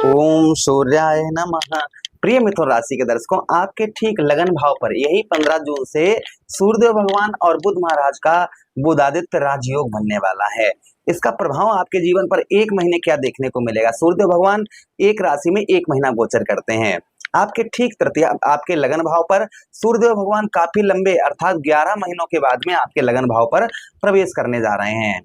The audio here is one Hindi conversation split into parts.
ओम सूर्याय नमः। प्रिय मिथुन राशि के दर्शकों, आपके ठीक लगन भाव पर यही 15 जून से सूर्यदेव भगवान और बुध महाराज का बुधादित्य राजयोग बनने वाला है। इसका प्रभाव आपके जीवन पर एक महीने क्या देखने को मिलेगा। सूर्यदेव भगवान एक राशि में एक महीना गोचर करते हैं। आपके ठीक तृतीया आपके लगन भाव पर सूर्यदेव भगवान काफी लंबे अर्थात 11 महीनों के बाद में आपके लगन भाव पर प्रवेश करने जा रहे हैं।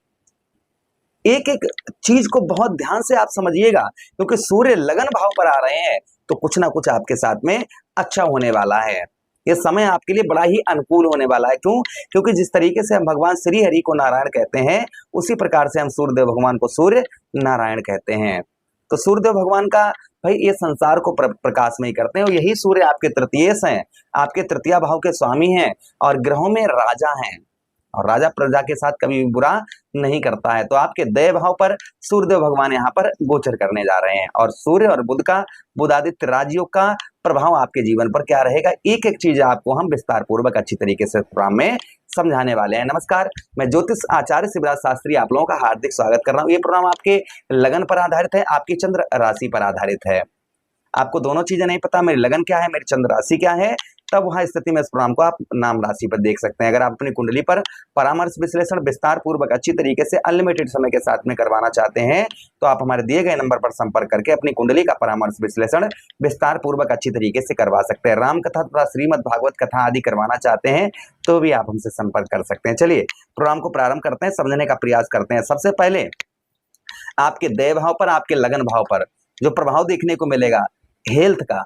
एक एक चीज को बहुत ध्यान से आप समझिएगा, क्योंकि सूर्य लगन भाव पर आ रहे हैं तो कुछ ना कुछ आपके साथ में अच्छा होने वाला है। ये समय आपके लिए बड़ा ही अनुकूल होने वाला है। क्यों? क्योंकि जिस तरीके से हम भगवान श्री हरि को नारायण कहते हैं, उसी प्रकार से हम सूर्यदेव भगवान को सूर्य नारायण कहते हैं। तो सूर्यदेव भगवान का भाई ये संसार को प्रकाश में ही करते हैं, और यही सूर्य आपके तृतीयेश हैं, आपके तृतीय भाव के स्वामी हैं और ग्रहों में राजा हैं, और राजा प्रजा के साथ कभी भी बुरा नहीं करता है। तो आपके दय भाव पर सूर्यदेव भगवान यहाँ पर गोचर करने जा रहे हैं, और सूर्य और बुध का बुधादित्य राजयोग का प्रभाव आपके जीवन पर क्या रहेगा, एक एक चीज आपको हम विस्तार पूर्वक अच्छी तरीके से प्रोग्राम में समझाने वाले हैं। नमस्कार, मैं ज्योतिष आचार्य शिवराज शास्त्री आप लोगों का हार्दिक स्वागत कर रहा हूँ। ये प्रोग्राम आपके लगन पर आधारित है, आपकी चंद्र राशि पर आधारित है। आपको दोनों चीजें नहीं पता, मेरी लगन क्या है, मेरी चंद्र राशि क्या है, तब वहां स्थिति में इस प्रोग्राम को आप नाम राशि पर देख सकते हैं। अगर आप अपनी कुंडली पर परामर्श विश्लेषण विस्तार पूर्वक अच्छी तरीके से अनलिमिटेड समय के साथ में करवाना चाहते हैं, तो आप हमारे दिए गए नंबर पर संपर्क करके अपनी कुंडली का परामर्श विश्लेषण विस्तार पूर्वक अच्छी तरीके से करवा सकते हैं। राम कथा तथा श्रीमद भागवत कथा आदि करवाना चाहते हैं तो भी आप हमसे संपर्क कर सकते हैं। चलिए प्रोग्राम को प्रारंभ करते हैं, समझने का प्रयास करते हैं। सबसे पहले आपके दय भाव पर, आपके लगन भाव पर जो प्रभाव देखने को मिलेगा हेल्थ का।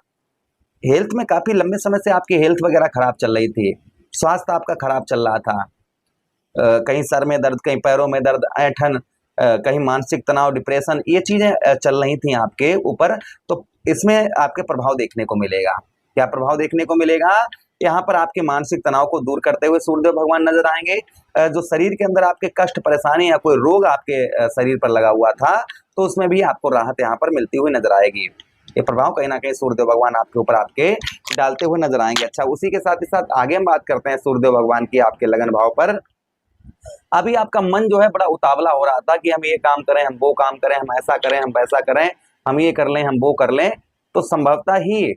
हेल्थ में काफी लंबे समय से आपकी हेल्थ वगैरह खराब चल रही थी, स्वास्थ्य आपका खराब चल रहा था। कहीं सर में दर्द, कहीं पैरों में दर्द, ऐंठन, कहीं मानसिक तनाव, डिप्रेशन, ये चीजें चल रही थी आपके ऊपर। तो इसमें आपके प्रभाव देखने को मिलेगा। क्या प्रभाव देखने को मिलेगा? यहाँ पर आपके मानसिक तनाव को दूर करते हुए सूर्यदेव भगवान नजर आएंगे। जो शरीर के अंदर आपके कष्ट, परेशानी या कोई रोग आपके शरीर पर लगा हुआ था, तो उसमें भी आपको राहत यहाँ पर मिलती हुई नजर आएगी। ये प्रभाव कहीं ना कहीं सूर्यदेव भगवान आपके ऊपर आपके डालते हुए नजर आएंगे। अच्छा, उसी के साथ ही साथ आगे हम बात करते हैं सूर्यदेव भगवान की आपके लगन भाव पर। अभी आपका मन जो है बड़ा उतावला हो रहा था कि हम ये काम करें, हम वो काम करें, हम ऐसा करें, हम वैसा करें, हम ये कर लें, हम वो कर लें। तो संभवतः ही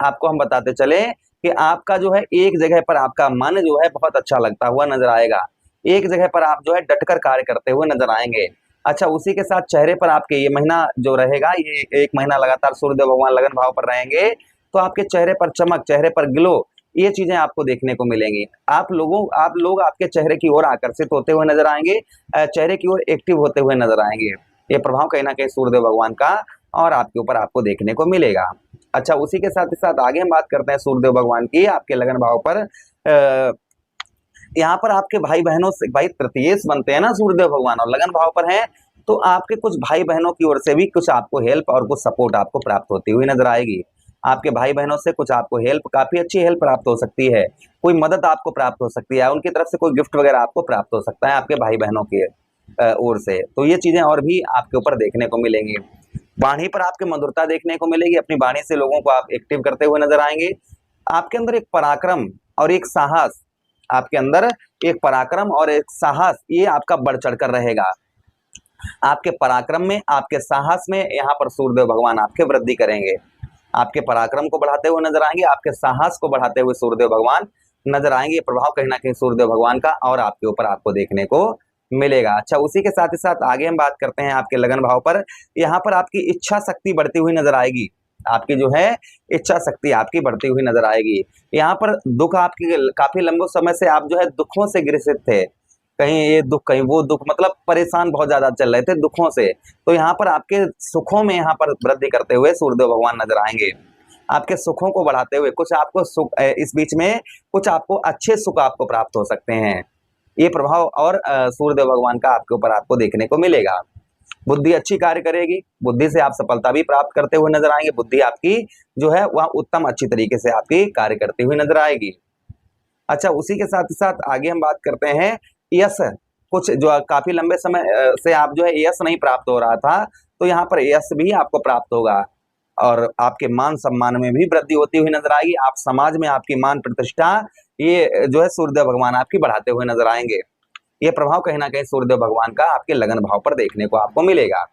आपको हम बताते चले कि आपका जो है एक जगह पर आपका मन जो है बहुत अच्छा लगता हुआ नजर आएगा। एक जगह पर आप जो है डटकर कार्य करते हुए नजर आएंगे। अच्छा, उसी के साथ चेहरे पर आपके ये महीना जो रहेगा, ये एक महीना लगातार सूर्यदेव भगवान लगन भाव पर रहेंगे, तो आपके चेहरे पर चमक, चेहरे पर ग्लो, ये चीजें आपको देखने को मिलेंगी। आप लोग आपके चेहरे की ओर आकर्षित होते हुए नजर आएंगे, चेहरे की ओर एक्टिव होते हुए नजर आएंगे। ये प्रभाव कहीं ना कहीं सूर्यदेव भगवान का और आपके ऊपर आपको देखने को मिलेगा। अच्छा, उसी के साथ ही साथ आगे हम बात करते हैं सूर्यदेव भगवान की आपके लगन भाव पर। यहाँ पर आपके भाई बहनों से, भाई तृतीयेश बनते हैं ना सूर्यदेव भगवान, और लगन भाव पर हैं, तो आपके कुछ भाई बहनों की ओर से भी कुछ आपको हेल्प और कुछ सपोर्ट आपको प्राप्त होती हुई नजर आएगी। आपके भाई बहनों से कुछ आपको हेल्प, काफी अच्छी हेल्प प्राप्त हो सकती है, कोई मदद आपको प्राप्त हो सकती है, उनकी तरफ से कोई गिफ्ट वगैरह आपको प्राप्त हो सकता है आपके भाई बहनों की ओर से। तो ये चीजें और भी आपके ऊपर देखने को मिलेंगी। वाणी पर आपके मधुरता देखने को मिलेगी, अपनी वाणी से लोगों को आप एक्टिव करते हुए नजर आएंगे। आपके अंदर एक पराक्रम और एक साहस, आपके अंदर एक पराक्रम और एक साहस, ये आपका बढ़ चढ़कर रहेगा। आपके पराक्रम में, आपके साहस में यहाँ पर सूर्यदेव भगवान आपके वृद्धि करेंगे। आपके पराक्रम को बढ़ाते हुए नजर आएंगे, आपके साहस को बढ़ाते हुए सूर्यदेव भगवान नजर आएंगे। प्रभाव कहीं ना कहीं सूर्यदेव भगवान का और आपके ऊपर आपको देखने को मिलेगा। अच्छा, उसी के साथ ही साथ आगे हम बात करते हैं आपके लगन भाव पर। यहाँ पर आपकी इच्छा शक्ति बढ़ती हुई नजर आएगी। आपकी जो है इच्छा शक्ति आपकी बढ़ती हुई नजर आएगी। यहाँ पर दुख आपकी, काफी लंबे समय से आप जो है दुखों से ग्रसित थे, कहीं ये दुख कहीं वो दुख, मतलब परेशान बहुत ज्यादा चल रहे थे दुखों से। तो यहाँ पर आपके सुखों में यहाँ पर वृद्धि करते हुए सूर्यदेव भगवान नजर आएंगे। आपके सुखों को बढ़ाते हुए कुछ आपको सुख, इस बीच में कुछ आपको अच्छे सुख आपको प्राप्त हो सकते हैं। ये प्रभाव और सूर्यदेव भगवान का आपके ऊपर आपको देखने को मिलेगा। बुद्धि अच्छी कार्य करेगी, बुद्धि से आप सफलता भी प्राप्त करते हुए नजर आएंगे। बुद्धि आपकी जो है वह उत्तम अच्छी तरीके से आपकी कार्य करती हुई नजर आएगी। अच्छा, उसी के साथ ही साथ आगे हम बात करते हैं यश। कुछ जो काफी लंबे समय से आप जो है यश नहीं प्राप्त हो रहा था, तो यहाँ पर यश भी आपको प्राप्त होगा, और आपके मान सम्मान में भी वृद्धि होती हुई नजर आएगी। आप समाज में आपकी मान प्रतिष्ठा, ये जो है सूर्यदेव भगवान आपकी बढ़ाते हुए नजर आएंगे। ये प्रभाव कहीं ना कहीं सूर्यदेव भगवान का आपके लगन भाव पर देखने को आपको मिलेगा।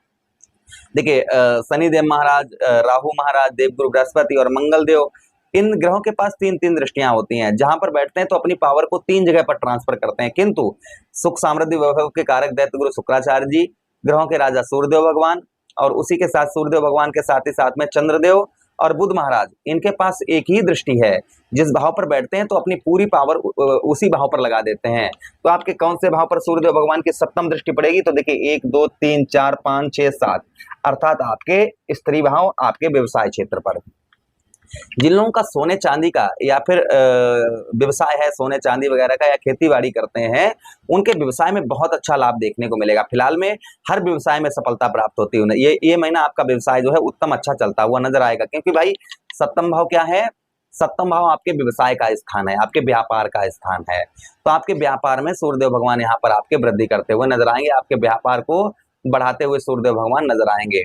देखिए शनिदेव महाराज, राहु महाराज, देवगुरु बृहस्पति और मंगल देव, इन ग्रहों के पास तीन तीन दृष्टियां होती हैं। जहां पर बैठते हैं तो अपनी पावर को तीन जगह पर ट्रांसफर करते हैं, किंतु सुख समृद्धि वैभव के कारक दैत्य गुरु शुक्राचार्य जी, ग्रहों के राजा सूर्यदेव भगवान, और उसी के साथ सूर्यदेव भगवान के साथ ही साथ में चंद्रदेव और बुध महाराज, इनके पास एक ही दृष्टि है। जिस भाव पर बैठते हैं तो अपनी पूरी पावर उसी भाव पर लगा देते हैं। तो आपके कौन से भाव पर सूर्यदेव भगवान की सप्तम दृष्टि पड़ेगी? तो देखिए 1 2 3 4 5 6 7, अर्थात आपके स्त्री भाव, आपके व्यवसाय क्षेत्र पर। जिन लोगों का सोने चांदी का या फिर व्यवसाय है, सोने चांदी वगैरह का, या खेती बाड़ी करते हैं, उनके व्यवसाय में बहुत अच्छा लाभ देखने को मिलेगा। फिलहाल में हर व्यवसाय में सफलता प्राप्त होती है। ये महीना आपका व्यवसाय जो है उत्तम अच्छा चलता हुआ नजर आएगा, क्योंकि भाई सप्तम भाव क्या है? सप्तम भाव आपके व्यवसाय का स्थान है, आपके व्यापार का स्थान है। तो आपके व्यापार में सूर्यदेव भगवान यहाँ पर आपके वृद्धि करते हुए नजर आएंगे, आपके व्यापार को बढ़ाते हुए सूर्यदेव भगवान नजर आएंगे।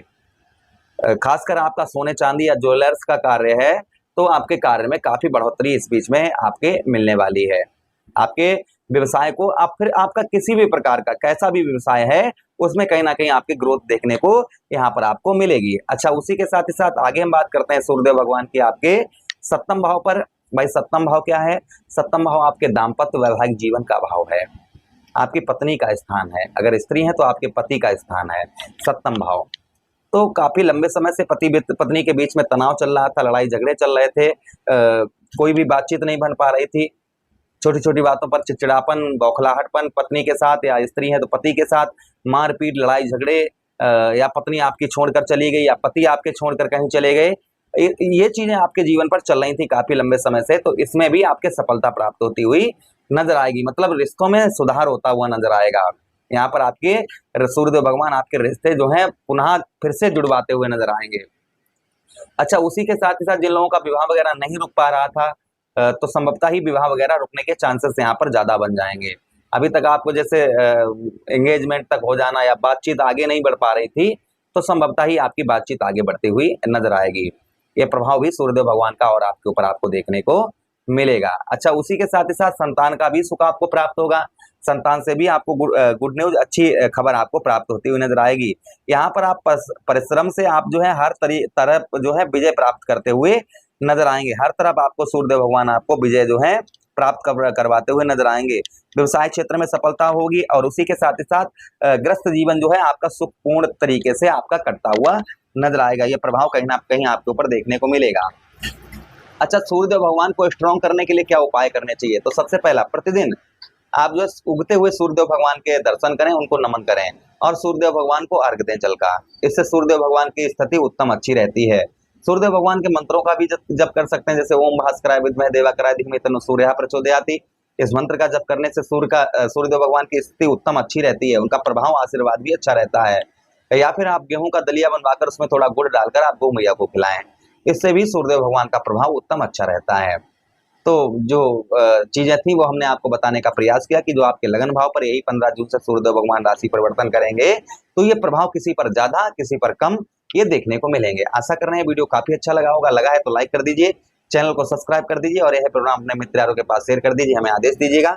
खासकर आपका सोने चांदी या ज्वेलर्स का कार्य है तो आपके कार्य में काफी बढ़ोतरी इस बीच में आपके मिलने वाली है। आपके व्यवसाय को फिर आपका किसी भी प्रकार का कैसा भी व्यवसाय है उसमें कहीं ना कहीं आपकी ग्रोथ देखने को यहाँ पर आपको मिलेगी। अच्छा, उसी के साथ ही साथ आगे हम बात करते हैं सूर्यदेव भगवान की आपके सप्तम भाव पर। भाई सप्तम भाव क्या है? सप्तम भाव आपके दाम्पत्य वैवाहिक जीवन का भाव है, आपकी पत्नी का स्थान है। अगर स्त्री है तो आपके पति का स्थान है सप्तम भाव। तो काफी लंबे समय से पति पत्नी के बीच में तनाव चल रहा था, लड़ाई झगड़े चल रहे थे, कोई भी बातचीत नहीं बन पा रही थी, छोटी छोटी बातों पर चिड़चिड़ापन, बौखलाहटपन पत्नी के साथ, या स्त्री है तो पति के साथ मारपीट, लड़ाई झगड़े, या पत्नी आपकी छोड़कर चली गई या पति आपके छोड़कर कहीं चले गए, ये चीजें आपके जीवन पर चल रही थी काफी लंबे समय से। तो इसमें भी आपके सफलता प्राप्त होती हुई नजर आएगी, मतलब रिश्तों में सुधार होता हुआ नजर आएगा। यहाँ पर आपके सूर्यदेव भगवान आपके रिश्ते जो हैं पुनः फिर से जुड़वाते हुए नजर आएंगे। अच्छा, उसी के साथ ही साथ जिन लोगों का विवाह वगैरह नहीं रुक पा रहा था तो संभवतः ही विवाह वगैरह रुकने के चांसेस यहाँ पर ज्यादा बन जाएंगे। अभी तक आपको जैसे एंगेजमेंट तक हो जाना या बातचीत आगे नहीं बढ़ पा रही थी, तो संभवतः ही आपकी बातचीत आगे बढ़ती हुई नजर आएगी। ये प्रभाव भी सूर्यदेव भगवान का और आपके ऊपर आपको देखने को मिलेगा। अच्छा, उसी के साथ ही साथ संतान का भी सुख आपको प्राप्त होगा, संतान से भी आपको गुड न्यूज, अच्छी खबर आपको प्राप्त होती हुई नजर आएगी। यहाँ पर आप परिश्रम से आप जो है हर तरफ जो है विजय प्राप्त करते हुए नजर आएंगे। हर तरफ आपको सूर्यदेव भगवान आपको विजय जो है प्राप्त करवाते हुए नजर आएंगे। व्यवसाय क्षेत्र में सफलता होगी और उसी के साथ ही साथ ग्रस्त जीवन जो है आपका सुखपूर्ण तरीके से आपका कटता हुआ नजर आएगा। यह प्रभाव कहीं ना कहीं आपके ऊपर देखने को मिलेगा। अच्छा, सूर्यदेव भगवान को स्ट्रॉन्ग करने के लिए क्या उपाय करने चाहिए? तो सबसे पहला, प्रतिदिन आप जो उगते हुए सूर्यदेव भगवान के दर्शन करें, उनको नमन करें और सूर्यदेव भगवान को अर्घ दें जल का। इससे सूर्यदेव भगवान की स्थिति उत्तम अच्छी रहती है। सूर्यदेव भगवान के मंत्रों का भी जप कर सकते हैं, जैसे ओम भास्कराय विद्महे देवाकराय धीमहि तन्नो सूर्यः प्रचोदयाति। इस मंत्र का जप करने से सूर्यदेव भगवान की स्थिति उत्तम अच्छी रहती है, उनका प्रभाव आशीर्वाद भी अच्छा रहता है। या फिर आप गेहूं का दलिया बनवाकर उसमें थोड़ा गुड़ डालकर आप गौ मैया को खिलाएं, इससे भी सूर्यदेव भगवान का प्रभाव उत्तम अच्छा रहता है। तो जो चीजें थी वो हमने आपको बताने का प्रयास किया कि जो आपके लगन भाव पर यही 15 जून से सूर्यदेव भगवान राशि परिवर्तन करेंगे, तो ये प्रभाव किसी पर ज्यादा किसी पर कम ये देखने को मिलेंगे। आशा कर रहे हैं वीडियो काफी अच्छा लगा होगा। लगा है तो लाइक कर दीजिए, चैनल को सब्सक्राइब कर दीजिए और यह प्रोग्राम अपने मित्रों के पास शेयर कर दीजिए, हमें आदेश दीजिएगा।